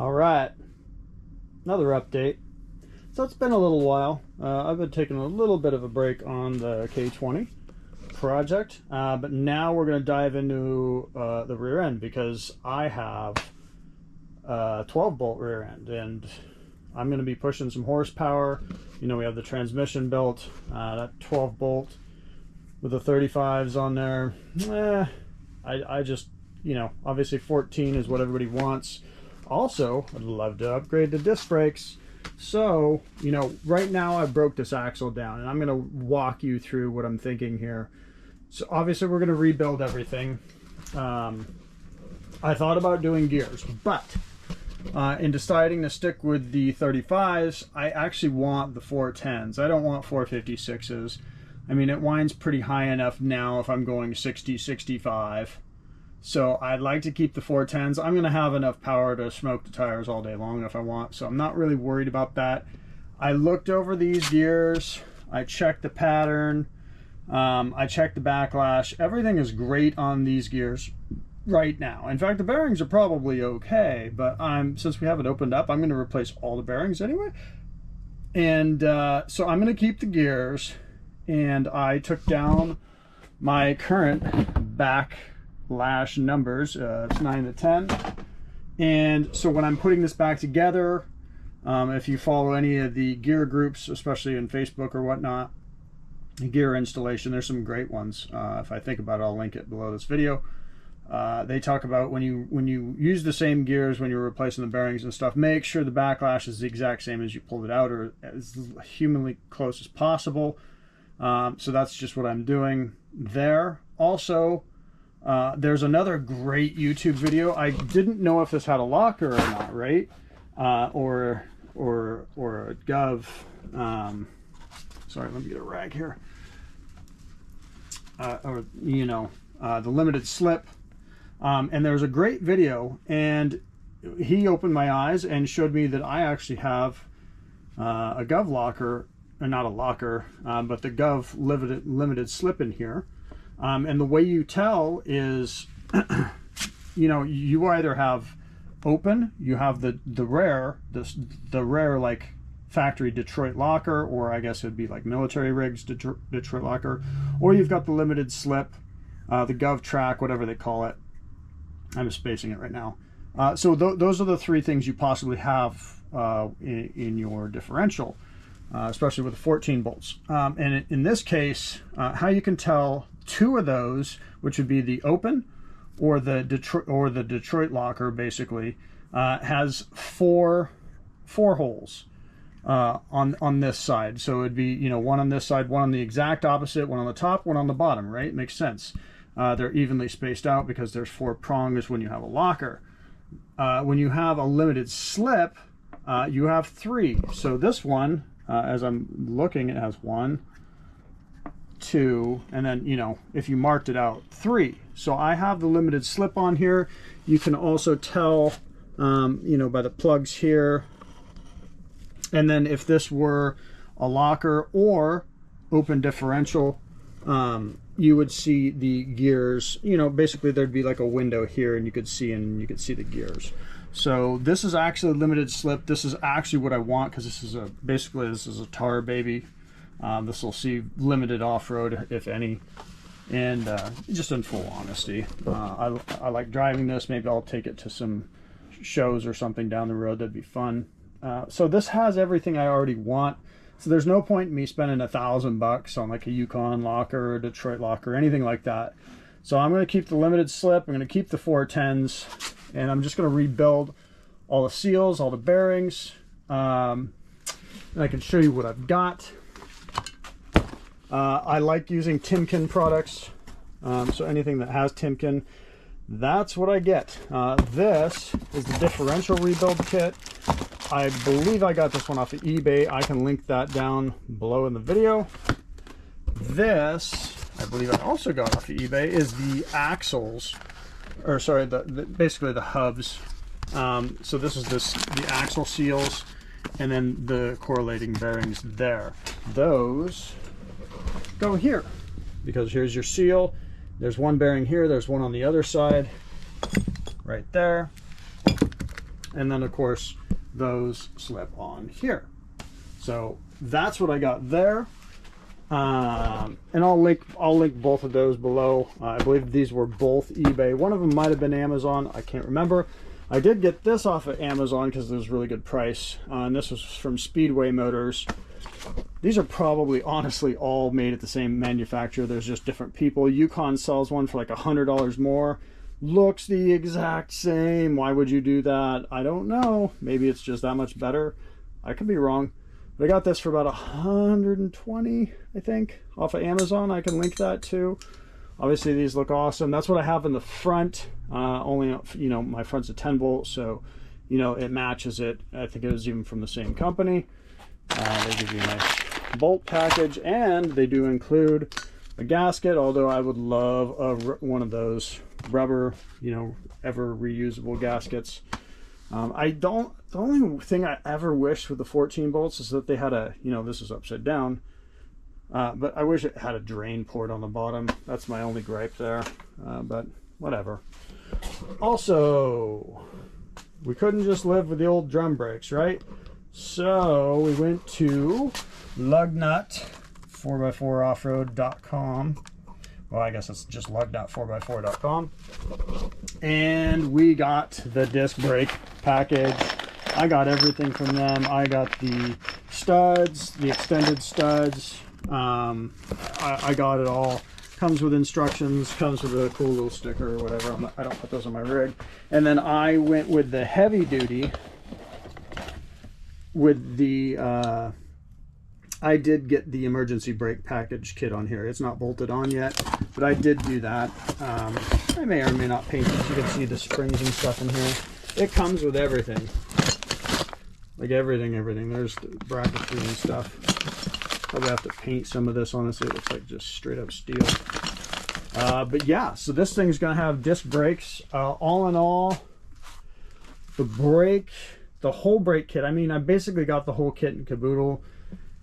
All right, another update. So it's been a little while. I've been taking a little bit of a break on the K20 project, but now we're going to dive into the rear end because I have a 12-bolt rear end, and I'm going to be pushing some horsepower. You know, we have the transmission built, that 12-bolt with the 35s on there. I just, you know, obviously 14 is what everybody wants. Also, I'd love to upgrade the disc brakes. So, you know, right now I broke this axle down, and I'm going to walk you through what I'm thinking here. So obviously we're going to rebuild everything. I thought about doing gears, but in deciding to stick with the 35s, I actually want the 410s. I don't want 456s. I mean, it winds pretty high enough now if I'm going 60, 65. So I'd like to keep the 410s. I'm going to have enough power to smoke the tires all day long if I want, so I'm not really worried about that. I looked over these gears. I checked the pattern. I checked the backlash. Everything is great on these gears right now. In fact, the bearings are probably okay, but since we have it opened up, I'm going to replace all the bearings anyway. And so I'm going to keep the gears, and I took down my current backlash numbers. It's 9 to 10. And so when I'm putting this back together, if you follow any of the gear groups, especially in Facebook or whatnot, gear installation, there's some great ones. If I think about it, I'll link it below this video. They talk about when you use the same gears when you're replacing the bearings and stuff, make sure the backlash is the exact same as you pulled it out, or as humanly close as possible. So that's just what I'm doing there. Also, there's another great YouTube video. I didn't know if this had a locker or not, right? Or a gov. Sorry, let me get a rag here. Or you know, the limited slip. And there's a great video, and he opened my eyes and showed me that I actually have a gov locker, or not a locker, but the gov limited slip in here. And the way you tell is, you know, you either have open, you have the rare like factory Detroit locker, or I guess it'd be like military rigs Detroit locker, or you've got the limited slip, the gov track, whatever they call it. I'm spacing it right now. So those are the three things you possibly have in your differential, especially with the 14 bolts. And in this case, how you can tell two of those, which would be the open or the Detroit locker, basically has four holes on this side. So it'd be, you know, one on this side, one on the exact opposite, one on the top, one on the bottom, right? Makes sense. They're evenly spaced out because there's 4 prongs when you have a locker. When you have a limited slip, you have 3. So this one, as I'm looking, it has 1, 2, and then, you know, if you marked it out, 3. So I have the limited slip on here. You can also tell, you know, by the plugs here. And then if this were a locker or open differential, you would see the gears, you know, basically there'd be like a window here, and you could see the gears. So this is actually limited slip. This is actually what I want, because this is a tar baby. This will see limited off-road, if any. And just in full honesty, I like driving this. Maybe I'll take it to some shows or something down the road. That'd be fun. So this has everything I already want. So there's no point in me spending $1,000 on like a Yukon locker or a Detroit locker or anything like that. So I'm going to keep the limited slip. I'm going to keep the 410s, and I'm just going to rebuild all the seals, all the bearings. And I can show you what I've got. I like using Timken products. So anything that has Timken, that's what I get. This is the differential rebuild kit. I believe I got this one off of eBay. I can link that down below in the video. This, I believe I also got off of eBay, is the axles, or sorry, basically the hubs. So this is the axle seals, and then the correlating bearings there. Those go here, because here's your seal. There's one bearing here, there's one on the other side, right there. And then of course those slip on here. So that's what I got there. And I'll link both of those below. I believe these were both eBay. One of them might have been Amazon. I can't remember. I did get this off of Amazon because it was a really good price. And this was from Speedway Motors. These are probably honestly all made at the same manufacturer. There's just different people. Yukon sells one for like $100 more. Looks the exact same. Why would you do that? I don't know. Maybe it's just that much better. I could be wrong. But I got this for about 120, I think, off of Amazon. I can link that too. Obviously, these look awesome. That's what I have in the front. Only, you know, my front's a 10 volt, so, you know, it matches it. I think it was even from the same company. They give you a nice bolt package, and they do include a gasket, although I would love one of those rubber, you know, ever reusable gaskets. The only thing I ever wished with the 14 bolts is that they had a, you know, this is upside down, but I wish it had a drain port on the bottom. That's my only gripe there, but whatever. Also, we couldn't just live with the old drum brakes, right? So we went to lugnut4x4offroad.com. Well, I guess it's just lugnut4x4.com. And we got the disc brake package. I got everything from them. I got the studs, the extended studs. I got it all. Comes with instructions, comes with a cool little sticker or whatever. I don't put those on my rig. And then I went with the heavy duty with the I did get the emergency brake package kit on here. It's not bolted on yet, but I did do that. I may or may not paint it. You can see the springs and stuff in here. It comes with everything. Like everything. There's the bracketry and stuff. Probably have to paint some of this. Honestly, it looks like just straight up steel. But yeah, so this thing's gonna have disc brakes. All in all, the whole brake kit. I mean, I basically got the whole kit and caboodle.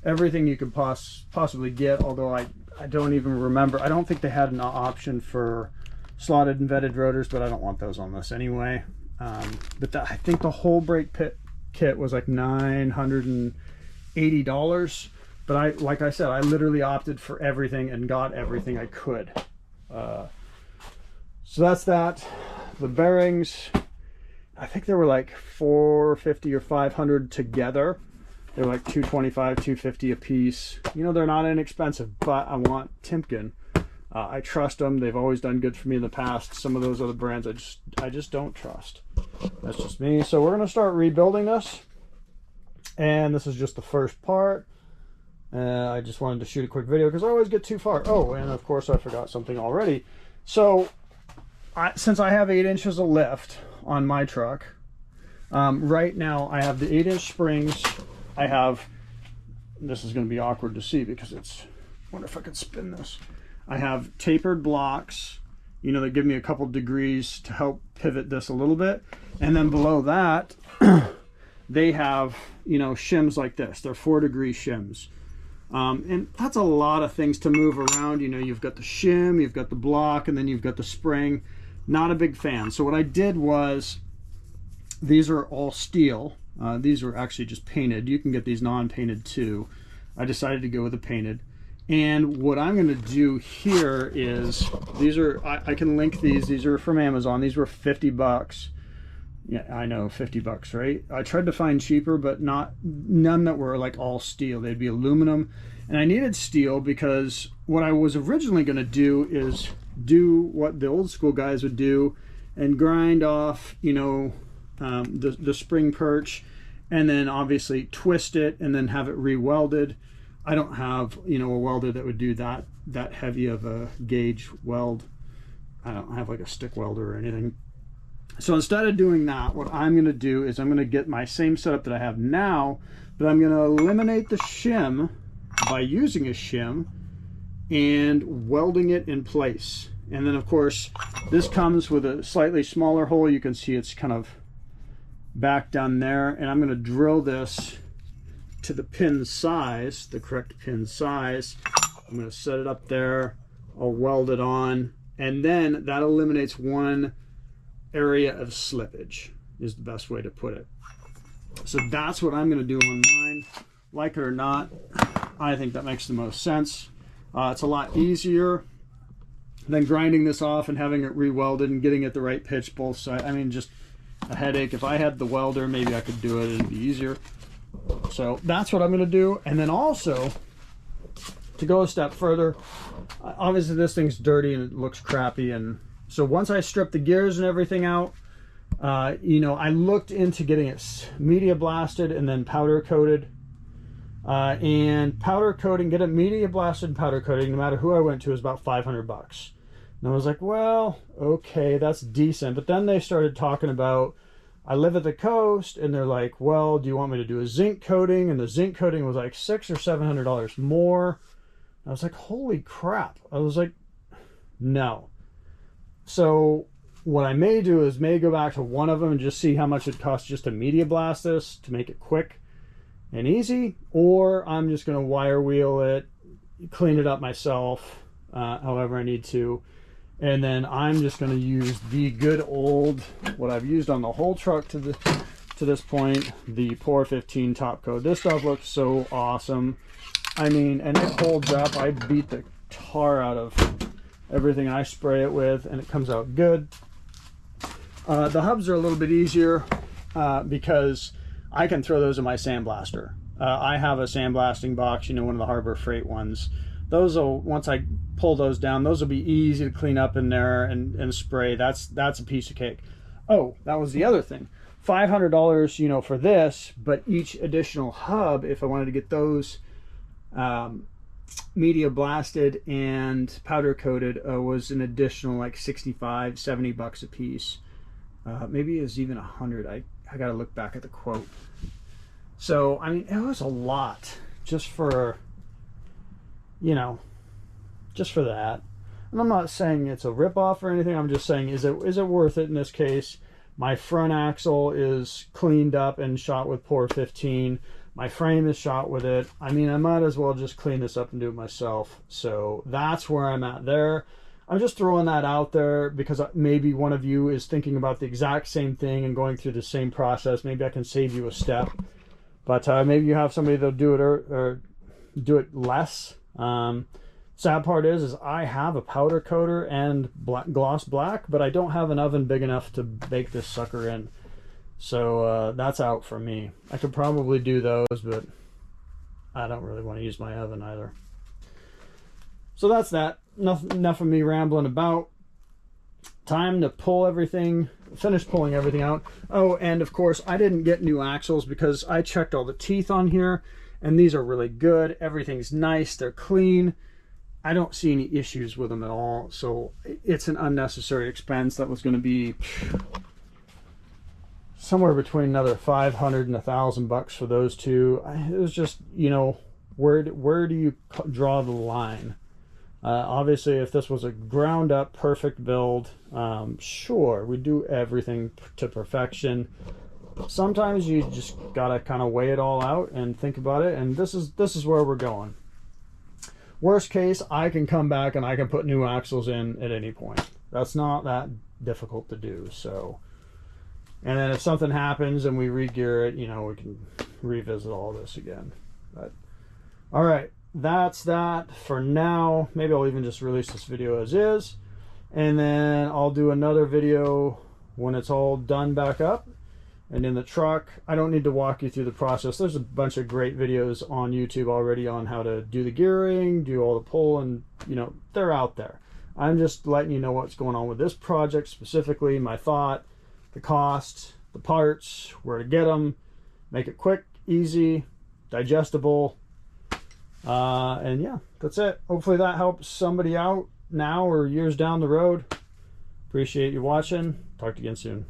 Everything you could possibly get, although I don't even remember. I don't think they had an option for slotted and vetted rotors, but I don't want those on this anyway. But I think the whole brake kit was like $980. But like I said, I literally opted for everything and got everything I could. So that's that. The bearings, I think they were like $450 or $500 together. They're like $225, $250 a piece. You know, they're not inexpensive, but I want Timken. I trust them. They've always done good for me in the past. Some of those other brands I just don't trust. That's just me. So we're gonna start rebuilding this, and this is just the first part. I just wanted to shoot a quick video because I always get too far. Oh, and of course I forgot something already. So since I have 8 inches of lift on my truck, right now I have the 8-inch springs. I have, this is going to be awkward to see because it's, I wonder if I could spin this. I have tapered blocks, you know, that give me a couple degrees to help pivot this a little bit. And then below that, they have, you know, shims like this. They're 4-degree shims. And that's a lot of things to move around. You know, you've got the shim, you've got the block, and then you've got the spring. Not a big fan. So what I did was, these are all steel. These were actually just painted. You can get these non-painted too. I decided to go with the painted. And what I'm going to do here is, these are, I can link these. These are from Amazon. These were 50 bucks. Yeah, I know, 50 bucks, right? I tried to find cheaper, but none that were like all steel. They'd be aluminum. And I needed steel because what I was originally going to do is do what the old school guys would do and grind off, you know, the spring perch, and then obviously twist it and then have it re-welded. I don't have, you know, a welder that would do that heavy of a gauge weld. I don't have like a stick welder or anything. So instead of doing that, what I'm going to do is I'm going to get my same setup that I have now, but I'm going to eliminate the shim by using a shim and welding it in place. And then of course this comes with a slightly smaller hole. You can see it's kind of back down there, and I'm going to drill this to the pin size, the correct pin size. I'm going to set it up there. I'll weld it on, and then that eliminates one area of slippage. is the best way to put it. So that's what I'm going to do on mine. Like it or not, I think that makes the most sense. It's a lot easier than grinding this off and having it re-welded and getting it the right pitch both sides. I mean, just a headache. If I had the welder, maybe I could do it. It'd be easier. So that's what I'm going to do. And then also, to go a step further, obviously this thing's dirty and it looks crappy. And so once I strip the gears and everything out, you know, I looked into getting it media blasted and then powder coated. And powder coating, get it media blasted and powder coating, no matter who I went to, is about $500. And I was like, well, okay, that's decent. But then they started talking about, I live at the coast, and they're like, well, do you want me to do a zinc coating? And the zinc coating was like $600 or $700 more. I was like, holy crap. I was like, no. So what I may do is go back to one of them and just see how much it costs just to media blast this to make it quick and easy, or I'm just going to wire wheel it, clean it up myself, however I need to, and then I'm just going to use the good old, what I've used on the whole truck to this point, the Pour 15 top coat. This stuff looks so awesome. I mean, and it holds up. I beat the tar out of everything I spray it with, and it comes out good. The hubs are a little bit easier because I can throw those in my sandblaster. I have a sandblasting box, you know, one of the Harbor Freight ones. Those will, once I pull those down, those will be easy to clean up in there and spray. That's a piece of cake. Oh, that was the other thing. $500, you know, for this, but each additional hub, if I wanted to get those media blasted and powder coated, was an additional like 65, 70 bucks a piece. Maybe it was even 100. I got to look back at the quote. So, I mean, it was a lot just for, you know, just for that. And I'm not saying it's a ripoff or anything. I'm just saying, is it worth it in this case? My front axle is cleaned up and shot with Pour 15. My frame is shot with it. I mean, I might as well just clean this up and do it myself. So that's where I'm at there. I'm just throwing that out there because maybe one of you is thinking about the exact same thing and going through the same process. Maybe I can save you a step. But maybe you have somebody that'll do it or do it less. Sad part is I have a powder coater and gloss black, but I don't have an oven big enough to bake this sucker in. So that's out for me. I could probably do those, but I don't really want to use my oven either. So that's that. Enough of me rambling about. Time to pull everything, finish pulling everything out. Oh, and of course, I didn't get new axles because I checked all the teeth on here, and these are really good. Everything's nice. They're clean. I don't see any issues with them at all. So it's an unnecessary expense. That was going to be somewhere between another 500 and 1,000 bucks for those two. It was just, you know, where do you draw the line? Obviously, if this was a ground up perfect build, sure, we do everything to perfection. Sometimes you just gotta kind of weigh it all out and think about it, and this is where we're going. Worst case, I can come back and I can put new axles in at any point. That's not that difficult to do. So, and then if something happens and we re-gear it, you know, we can revisit all this again. But all right. That's that for now. Maybe I'll even just release this video as is, and then I'll do another video when it's all done back up and in the truck. I don't need to walk you through the process. There's a bunch of great videos on YouTube already on how to do the gearing, do all the pull, and you know, they're out there. I'm just letting you know what's going on with this project specifically, my thought, the cost, the parts, where to get them, make it quick, easy, digestible. And yeah, that's it. Hopefully that helps somebody out now or years down the road. Appreciate you watching. Talk to you again soon.